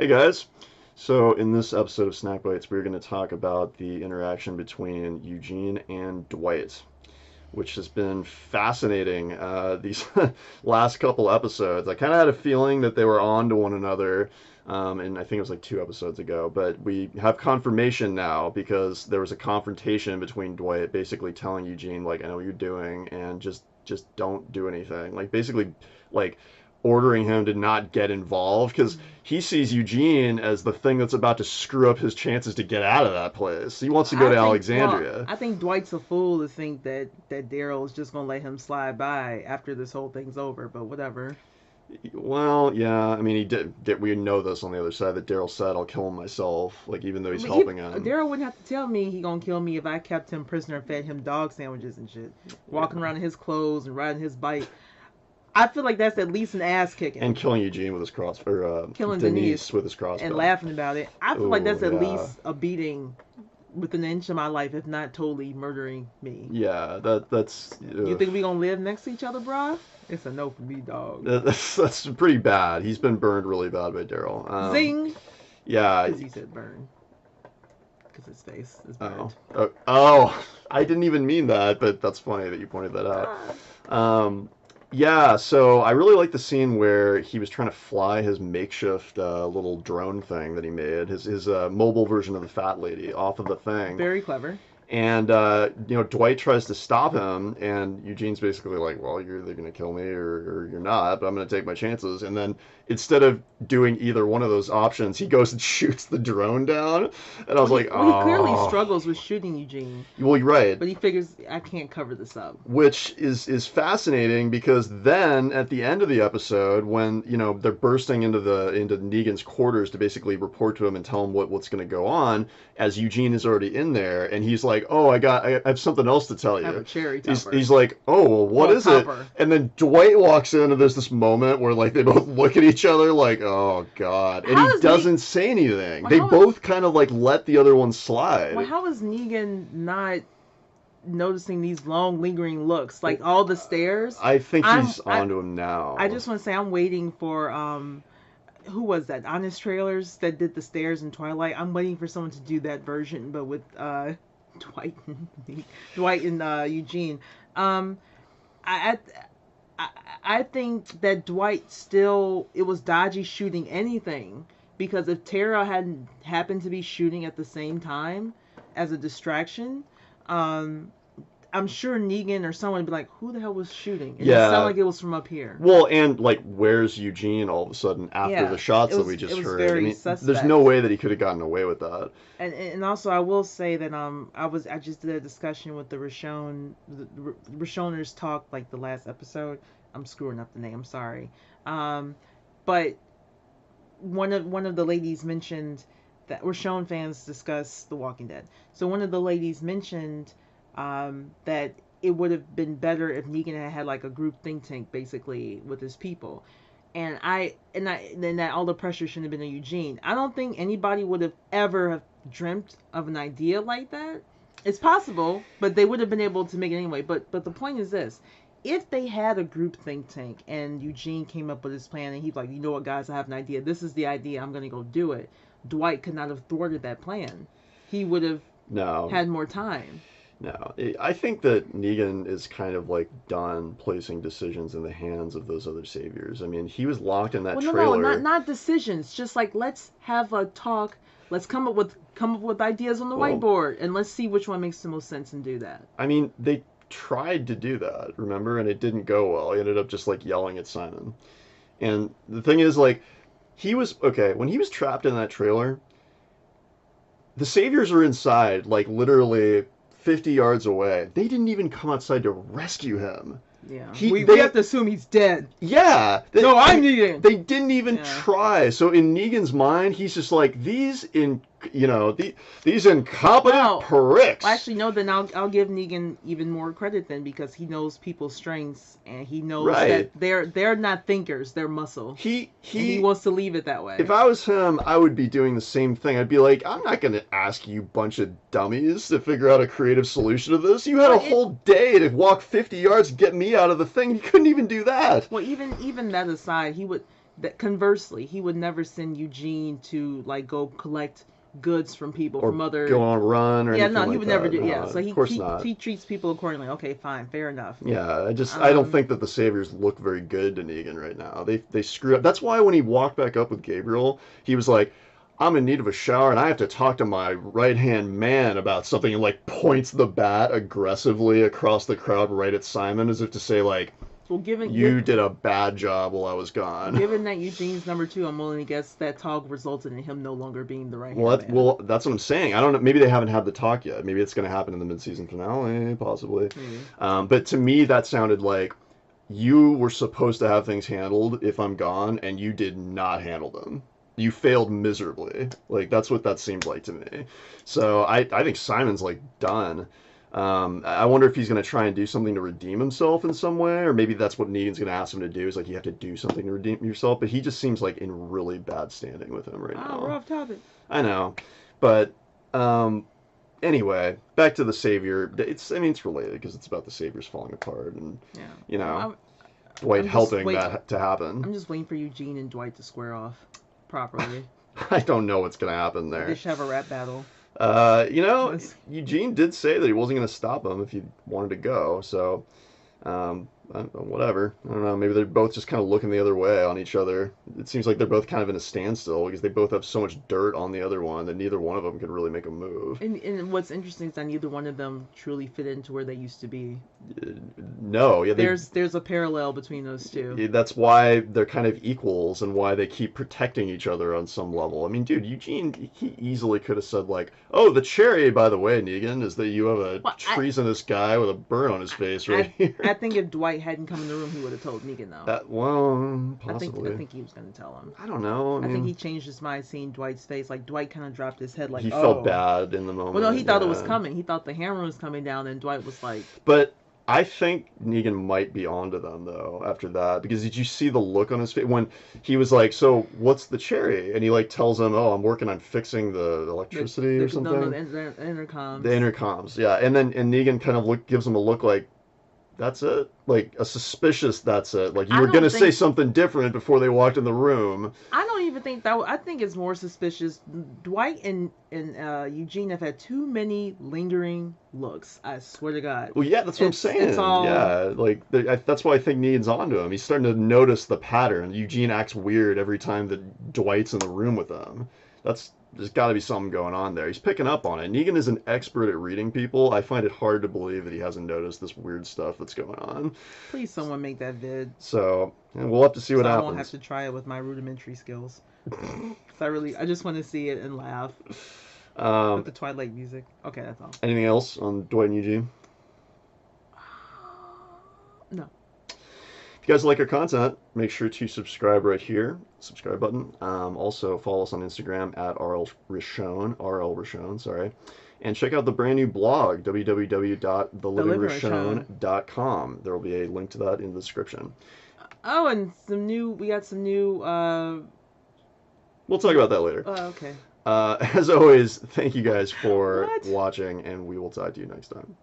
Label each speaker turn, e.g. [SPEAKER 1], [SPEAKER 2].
[SPEAKER 1] Hey guys. So in this episode of SnackBites, we're going to talk about the interaction between Eugene and Dwight, which has been fascinating these last couple episodes. I kind of had a feeling that they were on to one another, and I think it was like 2 episodes ago, but we have confirmation now because there was a confrontation between Dwight basically telling Eugene, like, I know what you're doing, and just don't do anything. Like, basically, like, ordering him to not get involved because he sees Eugene as the thing that's about to screw up his chances to get out of that place. He wants to go to Alexandria.
[SPEAKER 2] I think Dwight's a fool to think that Daryl is just gonna let him slide by after this whole thing's over. But whatever.
[SPEAKER 1] Well, yeah, I mean, he did get. We know this on the other side that Daryl said, "I'll kill him myself," like even though he's
[SPEAKER 2] But
[SPEAKER 1] helping him.
[SPEAKER 2] Daryl wouldn't have to tell me he gonna kill me if I kept him prisoner and fed him dog sandwiches and shit, walking
[SPEAKER 1] Yeah.
[SPEAKER 2] around in his clothes and riding his bike. I feel like that's at least an ass kicking.
[SPEAKER 1] And killing Eugene with his cross, or
[SPEAKER 2] Killing
[SPEAKER 1] Denise with his crossbow.
[SPEAKER 2] and laughing about it. I feel like
[SPEAKER 1] Oh
[SPEAKER 2] that's at
[SPEAKER 1] yeah,
[SPEAKER 2] least a beating within an inch of my life, if not totally murdering me.
[SPEAKER 1] yeah. That's
[SPEAKER 2] You think we gonna live next to each other, bruh? It's a no for me, dog.
[SPEAKER 1] that's pretty bad. He's been burned really bad by Daryl.
[SPEAKER 2] Zing!
[SPEAKER 1] Yeah.
[SPEAKER 2] Because he said burn. Because his face is
[SPEAKER 1] Oh.
[SPEAKER 2] burned.
[SPEAKER 1] Oh, I didn't even mean that, but that's funny that you pointed that out. Um, yeah, so I really like the scene where he was trying to fly his makeshift little drone thing that he made, his mobile version of the Fat Lady off of the thing.
[SPEAKER 2] Very clever.
[SPEAKER 1] And Dwight tries to stop him, and Eugene's basically like, "Well, you're either gonna kill me or you're not, but I'm gonna take my chances." And then instead of doing either one of those options, he goes and shoots the drone down. And I was like,
[SPEAKER 2] Well, he clearly
[SPEAKER 1] "Oh,
[SPEAKER 2] struggles with shooting Eugene,
[SPEAKER 1] well, you're right."
[SPEAKER 2] but he figures I can't cover this up.
[SPEAKER 1] Which is fascinating because then at the end of the episode, when they're bursting into Negan's quarters to basically report to him and tell him what's going to go on, as Eugene is already in there, and he's like, "Oh, I have something else to tell
[SPEAKER 2] I have a
[SPEAKER 1] you."
[SPEAKER 2] cherry
[SPEAKER 1] He's,
[SPEAKER 2] topper.
[SPEAKER 1] he's like, "Oh, well, what
[SPEAKER 2] Well,
[SPEAKER 1] is it?"
[SPEAKER 2] topper.
[SPEAKER 1] And then Dwight walks in, and there's this moment where like they both look at each other like, "Oh God," and
[SPEAKER 2] How
[SPEAKER 1] he
[SPEAKER 2] does
[SPEAKER 1] doesn't say anything.
[SPEAKER 2] Well,
[SPEAKER 1] They
[SPEAKER 2] how is-
[SPEAKER 1] both kind of like let the other one slide.
[SPEAKER 2] Well, how is Negan not noticing these long, lingering looks? Like all the stairs.
[SPEAKER 1] I think
[SPEAKER 2] I'm-
[SPEAKER 1] he's
[SPEAKER 2] I-
[SPEAKER 1] onto him now.
[SPEAKER 2] I just want to say I'm waiting for who was that? Honest Trailers that did the stairs in Twilight. I'm waiting for someone to do that version, but with Dwight, Dwight and Eugene. I, I I think that Dwight still it was dodgy shooting anything because if Tara hadn't happened to be shooting at the same time as a distraction, um, I'm sure Negan or someone would be like, "Who the hell was shooting?" And it
[SPEAKER 1] Yeah.
[SPEAKER 2] sounded like it was from up here.
[SPEAKER 1] Well, and like, where's Eugene all of a sudden after
[SPEAKER 2] Yeah,
[SPEAKER 1] the shots
[SPEAKER 2] it
[SPEAKER 1] that
[SPEAKER 2] was-
[SPEAKER 1] we just
[SPEAKER 2] it was
[SPEAKER 1] heard?
[SPEAKER 2] very
[SPEAKER 1] There's
[SPEAKER 2] suspect.
[SPEAKER 1] no way that he could have gotten away with that.
[SPEAKER 2] And also I will say that I just did a discussion with the Rashoners talk like the last episode. I'm screwing up the name. I'm sorry. But one of the ladies mentioned that Rashon fans discuss The Walking Dead. So one of the ladies mentioned that it would have been better if Negan had like a group think tank basically with his people. And that all the pressure shouldn't have been on Eugene. I don't think anybody would have ever have dreamt of an idea like that. It's possible, but they would have been able to make it anyway. But the point is this: if they had a group think tank and Eugene came up with his plan and he's like, "You know what, guys, I have an idea. This is the idea. I'm gonna go do it." Dwight could not have thwarted that plan. He would have
[SPEAKER 1] No,
[SPEAKER 2] had more time.
[SPEAKER 1] no. I think that Negan is kind of like done placing decisions in the hands of those other saviors. I mean, he was locked in that
[SPEAKER 2] Well,
[SPEAKER 1] trailer.
[SPEAKER 2] not decisions. Just like let's have a talk. Let's come up with ideas on the
[SPEAKER 1] Well-
[SPEAKER 2] whiteboard and let's see which one makes the most sense and do that.
[SPEAKER 1] I mean, they tried to do that, remember, and it didn't go well. He ended up just like yelling at Simon. And the thing is, like, he was okay when he was trapped in that trailer. The saviors are inside, like literally 50 yards away. They didn't even come outside to rescue him.
[SPEAKER 2] Yeah.
[SPEAKER 1] They-
[SPEAKER 2] We have to assume he's dead.
[SPEAKER 1] Yeah.
[SPEAKER 2] No, I'm Negan.
[SPEAKER 1] They didn't even
[SPEAKER 2] Yeah.
[SPEAKER 1] try. So in Negan's mind, he's just like these these incompetent
[SPEAKER 2] Well,
[SPEAKER 1] pricks.
[SPEAKER 2] Actually, no. Then I'll give Negan even more credit then because he knows people's strengths and he knows
[SPEAKER 1] Right.
[SPEAKER 2] that they're not thinkers, they're muscle. And he
[SPEAKER 1] he
[SPEAKER 2] wants to leave it that way.
[SPEAKER 1] If I was him, I would be doing the same thing. I'd be like, I'm not going to ask you bunch of dummies to figure out a creative solution to this. You had a
[SPEAKER 2] Well,
[SPEAKER 1] whole day to walk 50 yards to get me out of the thing. You couldn't even do that.
[SPEAKER 2] Well, even that aside, that conversely, he would never send Eugene to like go collect goods from people
[SPEAKER 1] Or
[SPEAKER 2] from other.
[SPEAKER 1] go on a run or
[SPEAKER 2] Yeah,
[SPEAKER 1] anything
[SPEAKER 2] no, he
[SPEAKER 1] like
[SPEAKER 2] would never
[SPEAKER 1] that.
[SPEAKER 2] do.
[SPEAKER 1] No,
[SPEAKER 2] Yeah, so
[SPEAKER 1] of course not.
[SPEAKER 2] he treats people accordingly. Okay, fine, fair enough.
[SPEAKER 1] Yeah, I don't
[SPEAKER 2] Um,
[SPEAKER 1] think that the Saviors look very good to Negan right now. They screw up. That's why when he walked back up with Gabriel, he was like, "I'm in need of a shower and I have to talk to my right-hand man about something," and like points the bat aggressively across the crowd right at Simon as if to say like,
[SPEAKER 2] well,
[SPEAKER 1] "You did a bad job while I was gone."
[SPEAKER 2] given that Eugene's number two, I'm willing to guess that talk resulted in him no longer being the right
[SPEAKER 1] Well,
[SPEAKER 2] hand man.
[SPEAKER 1] that's what I'm saying. I don't know. Maybe they haven't had the talk yet. Maybe it's going to happen in the mid-season finale, possibly.
[SPEAKER 2] Maybe.
[SPEAKER 1] But to me, that sounded like you were supposed to have things handled if I'm gone, and you did not handle them. You failed miserably. Like that's what that seemed like to me. So I think Simon's like done. I wonder if he's going to try and do something to redeem himself in some way, or maybe that's what Negan's going to ask him to do. Is like you have to do something to redeem yourself. But he just seems like in really bad standing with him right
[SPEAKER 2] Oh, we're
[SPEAKER 1] now.
[SPEAKER 2] off topic.
[SPEAKER 1] I know, but anyway, back to the Savior. I mean, it's related because it's about the Saviors falling apart, and
[SPEAKER 2] Yeah.
[SPEAKER 1] you know,
[SPEAKER 2] Well,
[SPEAKER 1] Dwight
[SPEAKER 2] I'm just
[SPEAKER 1] helping
[SPEAKER 2] wait-
[SPEAKER 1] that to happen.
[SPEAKER 2] I'm just waiting for Eugene and Dwight to square off properly.
[SPEAKER 1] I don't know what's gonna happen
[SPEAKER 2] They
[SPEAKER 1] there.
[SPEAKER 2] should have a rap battle.
[SPEAKER 1] You know,
[SPEAKER 2] Yes.
[SPEAKER 1] Eugene did say that he wasn't gonna stop him if he wanted to go, so whatever. I don't know. Maybe they're both just kind of looking the other way on each other. It seems like they're both kind of in a standstill because they both have so much dirt on the other one that neither one of them could really make a move.
[SPEAKER 2] And what's interesting is that neither one of them truly fit into where they used to be.
[SPEAKER 1] No, yeah,
[SPEAKER 2] There's a parallel between those two.
[SPEAKER 1] that's why they're kind of equals and why they keep protecting each other on some level. I mean, dude, Eugene, he easily could have said like, "Oh, the cherry, by the way, Negan, is that you have a
[SPEAKER 2] Well,
[SPEAKER 1] treasonous guy with a burn on his face right here."
[SPEAKER 2] I think if Dwight hadn't come in the room, he would have told Negan though.
[SPEAKER 1] Well, possibly.
[SPEAKER 2] I think he was gonna tell him.
[SPEAKER 1] I don't know. I
[SPEAKER 2] I think
[SPEAKER 1] mean,
[SPEAKER 2] he changed his mind seeing Dwight's face. Like Dwight kind of dropped his head, like
[SPEAKER 1] he
[SPEAKER 2] oh.
[SPEAKER 1] felt bad in the moment.
[SPEAKER 2] Well, no, he thought it was
[SPEAKER 1] yeah.
[SPEAKER 2] coming. He thought the hammer was coming down, and Dwight was like,
[SPEAKER 1] But I think Negan might be onto them though after that because did you see the look on his face when he was like, "So what's the cherry?" And he like tells him, "Oh, I'm working on fixing the electricity or something."
[SPEAKER 2] No, the intercoms.
[SPEAKER 1] The intercoms, yeah. And then Negan kind of gives him a look like, "That's it," like a suspicious "that's it." Like you
[SPEAKER 2] I
[SPEAKER 1] were
[SPEAKER 2] don't
[SPEAKER 1] gonna say
[SPEAKER 2] think-
[SPEAKER 1] something different before they walked in the room.
[SPEAKER 2] I don't even think that. I think it's more suspicious. Dwight and Eugene have had too many lingering looks. I swear to God.
[SPEAKER 1] Well, yeah, that's what I'm
[SPEAKER 2] It's
[SPEAKER 1] saying.
[SPEAKER 2] all-
[SPEAKER 1] Yeah, like that's why I think Negan's onto him. He's starting to notice the pattern. Eugene acts weird every time that Dwight's in the room with him. There's got to be something going on there. He's picking up on it. Negan is an expert at reading people. I find it hard to believe that he hasn't noticed this weird stuff that's going on.
[SPEAKER 2] Please, someone make that vid.
[SPEAKER 1] So, and we'll have to see what
[SPEAKER 2] So I
[SPEAKER 1] happens.
[SPEAKER 2] won't have to try it with my rudimentary skills. 'Cause I just want to see it and laugh with the Twilight music. Okay, that's all.
[SPEAKER 1] Anything else on Dwight and Eugene?
[SPEAKER 2] No.
[SPEAKER 1] If you guys like our content, make sure to subscribe right here. Subscribe button. Also, follow us on Instagram at RL Rishon, sorry. And check out the brand new blog, www.thelivingrishon.com. There will be a link to that in the description.
[SPEAKER 2] Oh, and we got some new.
[SPEAKER 1] We'll talk about that later.
[SPEAKER 2] Okay.
[SPEAKER 1] As always, thank you guys for
[SPEAKER 2] What?
[SPEAKER 1] watching, and we will talk to you next time.